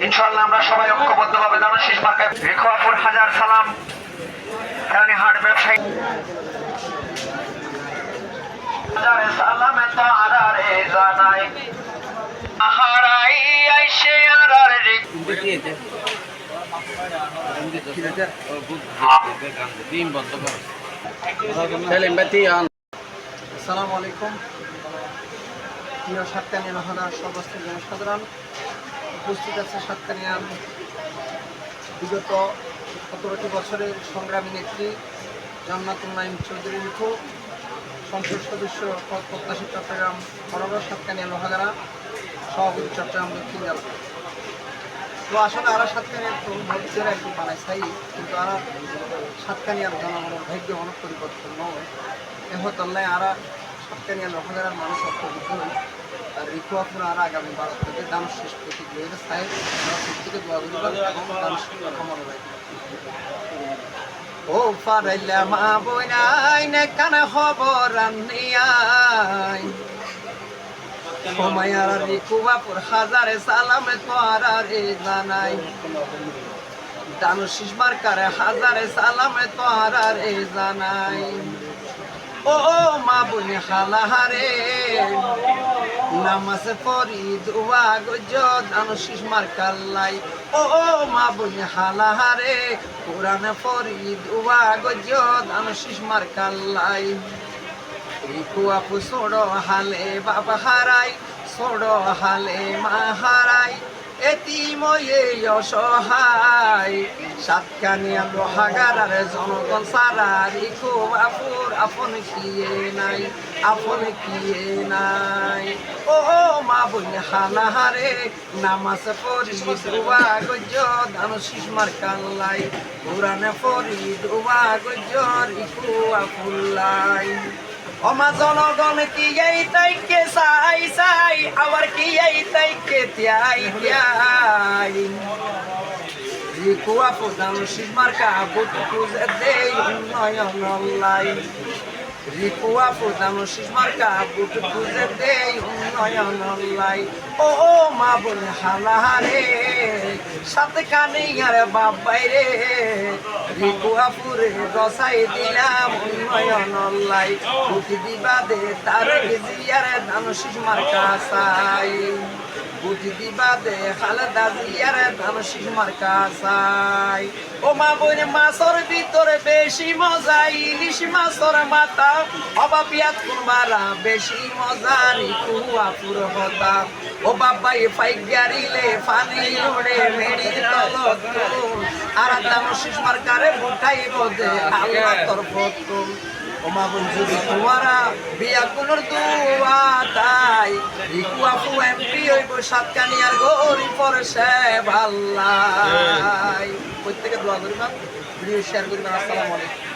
ইনশাআল্লাহ আমরা সবাই ঐক্যবদ্ধভাবে দানশীষ মার্কায় রেখোয়াপুর হাজার সালাম হাট ব্যবসায়ী হাজারে সালামে তো আরারে জানাই আহারাই আইসে আরারে রে আসসালামু আলাইকুম প্রিয় সাতকানিয়া মহল্লার সমস্ত জনসাধারণ, উপস্থিত আছে সাতকানিয়ার বিগত 17টি বছরের সংগ্রামী নেত্রী জান্নাতুল নাইম চৌধুরী রিফু, সংসদ সদস্য পদ প্রত্যাশী চট্টগ্রাম বরাবর সাতকানিয়া লোহাগাড়া, সভাপতি চট্টগ্রাম দক্ষিণ জেলা। তো আসলে আরা সাতকানিয়ার তো মধ্যের একটু বানায় চাই, কিন্তু আরা সাতকানিয়ার জনগণের ভাগ্য অনেক পরিবর্তন নয়। এহতল্লায় আরা সাতকানিয়া লোহাগাড়ার মানুষ অর্থবিদ্ধ আর রিখোয়াপুর আর আগামী 12 থেকে দানশীষ প্রতীক রয়েছে সাহেব থেকে দোয়া করিবার এবং দানশীষ ক্ষমতা রাখবে। ও ফারাইলা মা বইনাই নে কানে খবর আনিয়াই সময় আর রিখোয়াপুর হাজারে সালামে তোরা রে জানাই দানশীষ মার্কারে হাজারে সালামে তোরা রে জানাই। ও মা বইনে খালাহারে নামাজে পড়ি দোয়া গজ দানশীষ মার্কাল্লাই। ও মা বইনে খালাহারে কোরআনে পড়ি দোয়া গজ দানশীষ মার্কাল্লাই। রিখোয়াপু ছোড় হালে বাবা হারাই, ছোড় হালে মা হারাই, এতিময়ে অসহায় সাতকানিয়া লোহাগাড়ার জনগণ সারা রিখোয়াপুর আপন কিয়ে নাই, আপন কিয়ে নাই। ও মা বইনে খালাহারে নামাজ পড়ি দোয়া গজ দানশীষ মার্কাল্লাই, কোরআনে পড়ি দোয়া গজ রিখোয়াপুল্লাই। ওমা জনগণ কি এই তাইকে চাই চাই আবার কি এই তাইকে ত্যাই ত্যাই রিখোয়াপুর দানশীষ মার্কা বুট খুঁজে দেই উন্নয়ন লাই। রিখোয়াপুর দানশীষ মার্কা বুট খুঁজে দেই উন্নয়ন লাই। ও মা বলে হালাহারে সাতকানিয়ার বাবাই রে রিখোয়াপুরে গসাই দিলাম উন্নয়ন লাই। বুটি দিবা দে তার জিয়ার দানশীষ মার্কা চাই, বুটি দিবা দে খালেদা জিয়ার দানশীষ মার্কা চাই। ও মা বইনে মাছর ভিতরে বেশি মজা ইলিশ মাছর মাথা, অবা পিয়াজ কুমারা বেশি মজা রিখোয়াপুর হতা। ও বাবাই পাইক গাড়িলে পানি উড়ে মেড়ির তলত আর দানশীষ মার্কারে বুটাইব দে আল্লাহ তোর ফতুল। ও মা বোন যদি তোমারা বিয়া কোনোর দোয়া তাই রিখোয়াপু এমপি হইব সাতকানিয়ার গরিব পরশে ভাল্লাই। প্রত্যেকে দোয়া করিবা, ভিডিও শেয়ার করিবা। আসসালামু আলাইকুম।